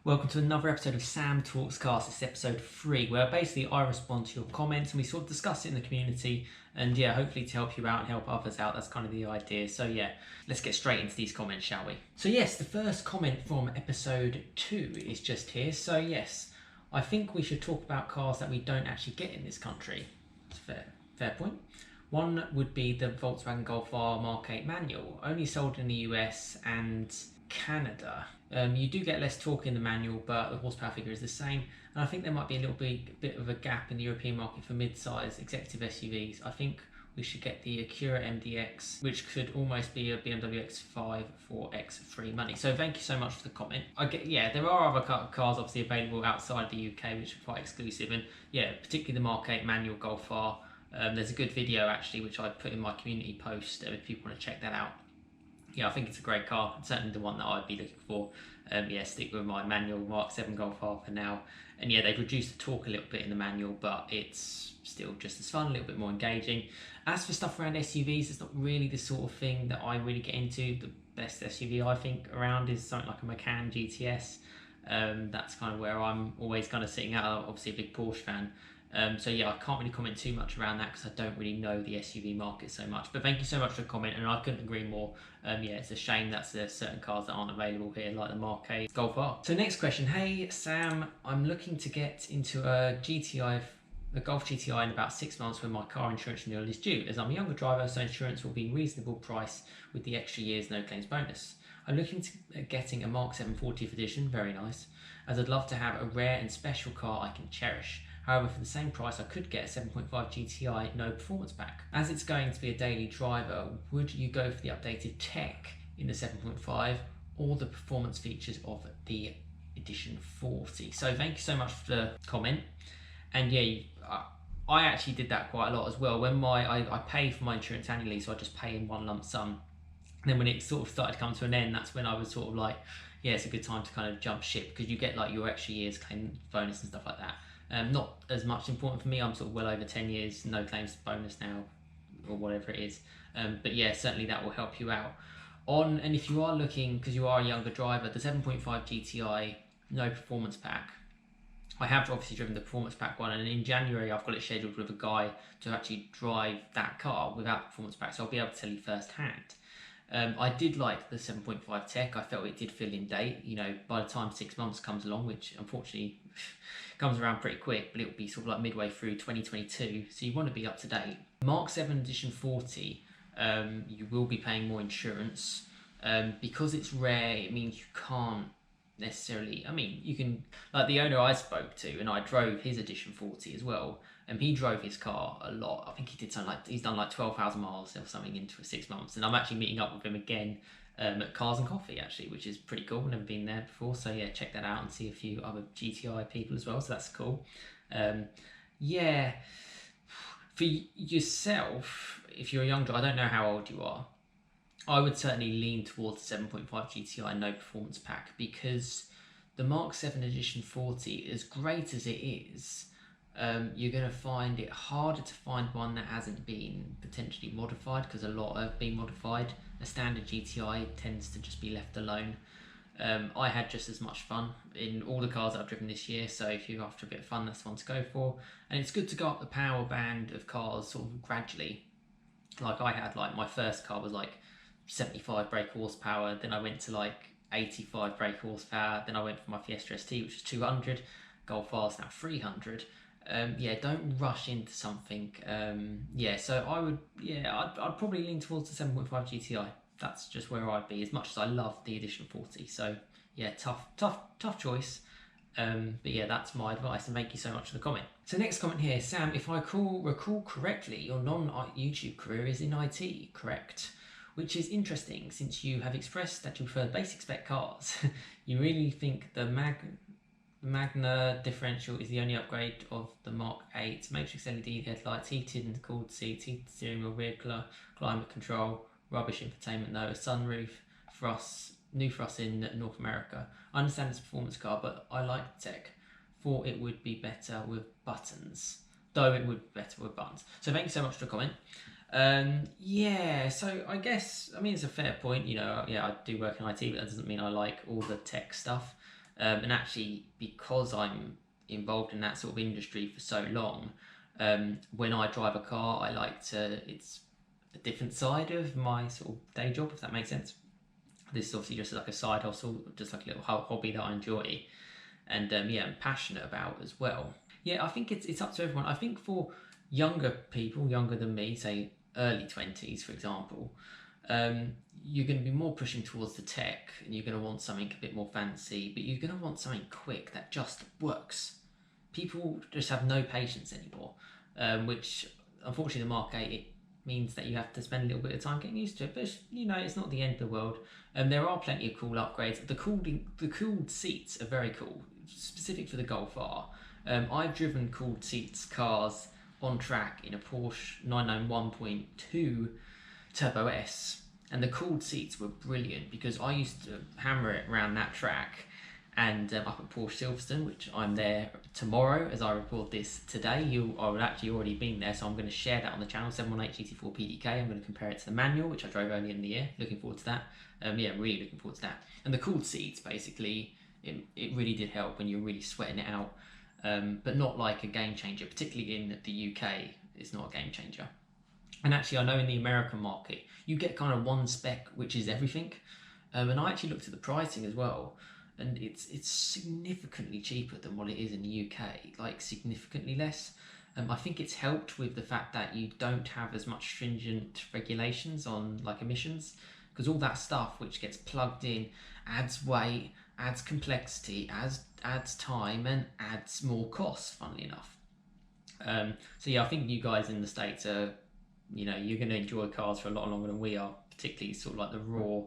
Welcome to another episode of Sam Talks Cars. It's episode 3, where basically I respond to your comments and we sort of discuss it in the community, and yeah, hopefully to help you out and help others out. That's kind of the idea. So yeah, let's get straight into these comments, shall we? So yes, the first comment from episode 2 is just here. So yes, I think we should talk about cars that we don't actually get in this country. It's fair point. One would be the Volkswagen Golf R Mark 8 manual, only sold in the US and Canada. You do get less torque in the manual, but the horsepower figure is the same. And I think there might be a little bit of a gap in the European market for mid-size executive SUVs. I think we should get the Acura MDX, which could almost be a BMW X5 for X3 money. So thank you so much for the comment. There are other cars obviously available outside the UK, which are quite exclusive. And yeah, particularly the Mark 8 manual Golf R. There's a good video actually, which I put in my community post if people want to check that out. Yeah, I think it's a great car. It's certainly the one that I'd be looking for. Stick with my manual Mark 7 Golf R for now. And yeah, they've reduced the torque a little bit in the manual, but it's still just as fun, a little bit more engaging. As for stuff around SUVs, it's not really the sort of thing that I really get into. The best SUV I think around is something like a Macan GTS. That's kind of where I'm always kind of sitting at. I'm obviously a big Porsche fan. So yeah, I can't really comment too much around that because I don't really know the SUV market so much. But thank you so much for the comment, and I couldn't agree more. It's a shame that there's certain cars that aren't available here, like the Mark 8 Golf R. So next question. Hey Sam, I'm looking to get into a Golf GTI in about 6 months when my car insurance renewal is due. As I'm a younger driver, so insurance will be reasonable price with the extra year's no claims bonus. I'm looking to getting a Mark 7 40th edition, very nice, as I'd love to have a rare and special car I can cherish. However, for the same price, I could get a 7.5 GTI no performance pack. As it's going to be a daily driver, would you go for the updated tech in the 7.5 or the performance features of the Edition 40? So thank you so much for the comment. And yeah, I actually did that quite a lot as well. When I pay for my insurance annually, so I just pay in one lump sum. And then when it sort of started to come to an end, that's when I was sort of like, yeah, it's a good time to kind of jump ship, because you get like your extra year's claim bonus and stuff like that. Not as much important for me. I'm sort of well over 10 years, no claims bonus now, or whatever it is. But yeah, certainly that will help you out. And if you are looking, because you are a younger driver, the 7.5 GTI no performance pack, I have obviously driven the performance pack one, and in January I've got it scheduled with a guy to actually drive that car without performance pack, so I'll be able to tell you firsthand. I did like the 7.5 tech. I felt it did feel in date. You know, by the time 6 months comes along, which unfortunately comes around pretty quick, but it will be sort of like midway through 2022, so you want to be up to date. Mark 7 Edition 40, you will be paying more insurance. Because it's rare, it means you can't necessarily, you can, like the owner I spoke to, and I drove his Edition 40 as well, and he drove his car a lot. I think he did something like, he's done like 12,000 miles or something into 6 months, and I'm actually meeting up with him again at Cars and Coffee actually, which is pretty cool. I've never been there before, so yeah, check that out and see a few other GTI people as well, so that's cool. Yeah, for yourself, if you're a young driver, I don't know how old you are, I would certainly lean towards the 7.5 GTI no performance pack, because the Mark 7 Edition 40, as great as it is, you're going to find it harder to find one that hasn't been potentially modified, because a lot have been modified. A standard GTI tends to just be left alone. I had just as much fun in all the cars that I've driven this year, so if you're after a bit of fun, that's the one to go for. And it's good to go up the power band of cars sort of gradually. Like I had, like my first car was like 75 brake horsepower, then I went to like 85 brake horsepower, then I went for my Fiesta ST, which is 200. Golf R's now 300. Don't rush into something. So I would, I'd probably lean towards the 7.5 GTI. That's just where I'd be, as much as I love the Edition 40. So yeah, tough choice. But yeah, that's my advice, and thank you so much for the comment. So next comment here, Sam, if I recall correctly, your non-YouTube career is in IT, correct? Which is interesting, since you have expressed that you prefer basic spec cars. You really think the Magna differential is the only upgrade of the Mark 8? Matrix LED headlights, heated and cooled seats, heated steering wheel, rear climate control, rubbish infotainment though, a sunroof, new thrust in North America. I understand it's a performance car, but I like the tech. Thought it would be better with buttons. Though it would be better with buttons. So thank you so much for the comment. So I guess, it's a fair point. I do work in IT, but that doesn't mean I like all the tech stuff. And actually, because I'm involved in that sort of industry for so long, when I drive a car, I like to, it's a different side of my sort of day job, if that makes sense. This is obviously just like a side hustle, just like a little hobby that I enjoy, and yeah, I'm passionate about as well. Yeah, I think it's up to everyone. I think for younger people, younger than me, say early 20s, for example, you're going to be more pushing towards the tech, and you're going to want something a bit more fancy, but you're going to want something quick that just works. People just have no patience anymore, which unfortunately the market, it means that you have to spend a little bit of time getting used to it. But you know, it's not the end of the world. There are plenty of cool upgrades. The cooled seats are very cool, specific for the Golf R. I've driven cooled seats cars on track in a Porsche 991.2 Turbo S, and the cooled seats were brilliant because I used to hammer it around that track. And up at Porsche Silverstone, which I'm there tomorrow as I record this today. I would actually already been there, so I'm going to share that on the channel, 718 GT4 PDK. I'm going to compare it to the manual, which I drove earlier in the year. Looking forward to that. Yeah, really looking forward to that. And the cooled seats, basically, it really did help when you're really sweating it out, but not like a game changer, particularly in the UK. It's not a game changer. And actually, I know in the American market, you get kind of one spec, which is everything. And I actually looked at the pricing as well. And it's significantly cheaper than what it is in the UK, like significantly less. I think it's helped with the fact that you don't have as much stringent regulations on like emissions, because all that stuff which gets plugged in adds weight, adds complexity, adds time, and adds more costs, funnily enough. So yeah, I think you guys in the States are, you know, you're going to enjoy cars for a lot longer than we are, particularly sort of like the raw,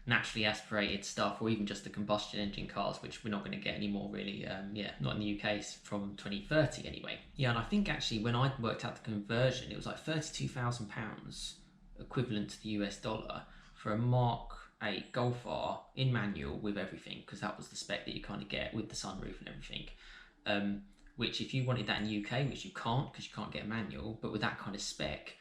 naturally aspirated stuff, or even just the combustion engine cars, which we're not going to get anymore really. Yeah, not in the UK from 2030 anyway. Yeah, and I think actually when I worked out the conversion, it was like £32,000 equivalent to the US dollar for a Mark 8 Golf R in manual with everything, because that was the spec that you kind of get with the sunroof and everything. Which if you wanted that in the UK, which you can't because you can't get a manual, but with that kind of spec,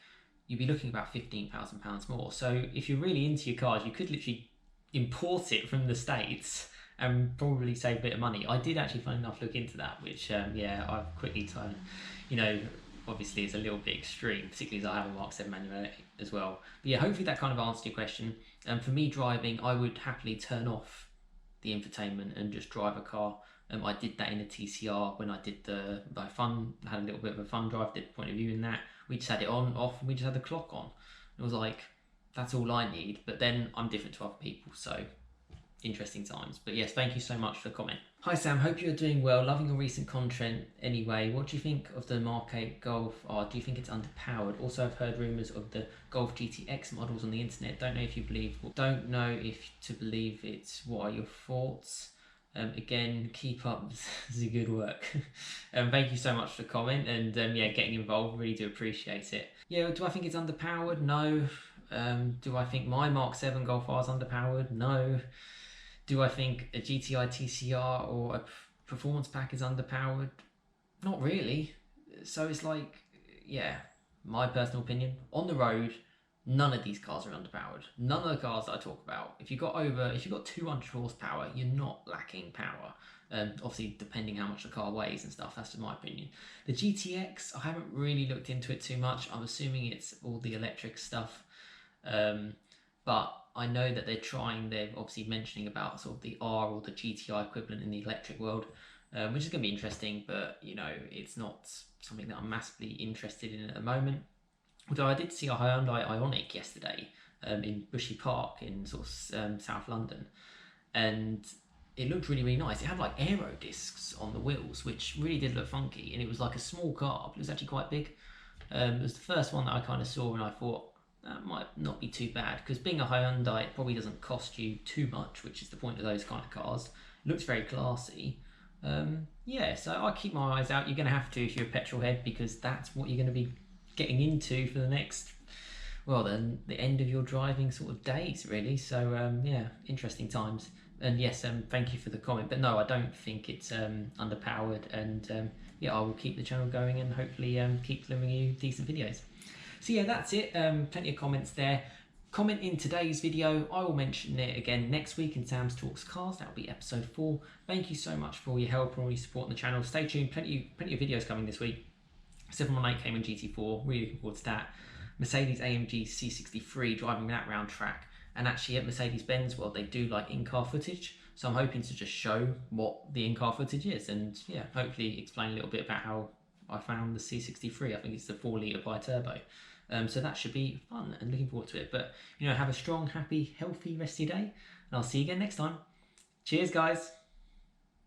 you'd be looking about £15,000 more. So if you're really into your cars, you could literally import it from the States and probably save a bit of money. I did actually, funny enough, look into that, which yeah, I've quickly turned, you know, obviously it's a little bit extreme, particularly as I have a Mark 7 manual as well. But yeah, hopefully that kind of answered your question. For me driving, I would happily turn off the infotainment and just drive a car. I did that in a TCR when I did I had a little bit of a fun drive, did point of view in that. We just had it on, off, and we just had the clock on. It was like, that's all I need, but then I'm different to other people, so interesting times. But yes, thank you so much for the comment. Hi Sam, hope you're doing well, loving your recent content anyway. What do you think of the Mark 8 Golf R? Do you think it's underpowered? Also, I've heard rumours of the Golf GTX models on the internet. Don't know if to believe it. What are your thoughts? Again, keep up the good work. Thank you so much for the comment, and yeah, getting involved, really do appreciate it. Yeah, do I think it's underpowered? No. Do I think my Mark 7 Golf R is underpowered? No. Do I think a GTI TCR or a performance pack is underpowered? Not really. So it's like, yeah, my personal opinion. On the road, none of these cars are underpowered. None of the cars that I talk about. If you've got 200 horsepower, you're not lacking power. Obviously, depending how much the car weighs and stuff, that's just my opinion. The GTX, I haven't really looked into it too much. I'm assuming it's all the electric stuff. But I know that they're obviously mentioning about sort of the R or the GTI equivalent in the electric world, which is going to be interesting, but you know, it's not something that I'm massively interested in at the moment. Although I did see a Hyundai Ioniq yesterday in Bushy Park in sort of South London, and it looked really, really nice. It had like aero discs on the wheels, which really did look funky, and it was like a small car, but it was actually quite big. It was the first one that I kind of saw, and I thought, that might not be too bad, because being a Hyundai, it probably doesn't cost you too much, which is the point of those kind of cars. It looks very classy. Yeah, so I keep my eyes out. You're going to have to if you're a petrol head, because that's what you're going to be getting into for the next, well, then the end of your driving sort of days, really. So yeah, interesting times. And yes, thank you for the comment. But no, I don't think it's underpowered. And yeah, I will keep the channel going and hopefully keep delivering you decent videos. So yeah, that's it. Plenty of comments there. Comment in today's video. I will mention it again next week in Sam's Talks Cars. That will be episode 4. Thank you so much for all your help and all your support on the channel. Stay tuned. Plenty of videos coming this week. 718 Cayman GT4. Really looking forward to that. Mercedes AMG C63, driving that round track. And actually at Mercedes-Benz World, they do like in-car footage. So I'm hoping to just show what the in-car footage is. And yeah, hopefully explain a little bit about how I found the C63. I think it's the 4-litre bi-turbo. So that should be fun and looking forward to it. But, have a strong, happy, healthy rest of your day. And I'll see you again next time. Cheers, guys.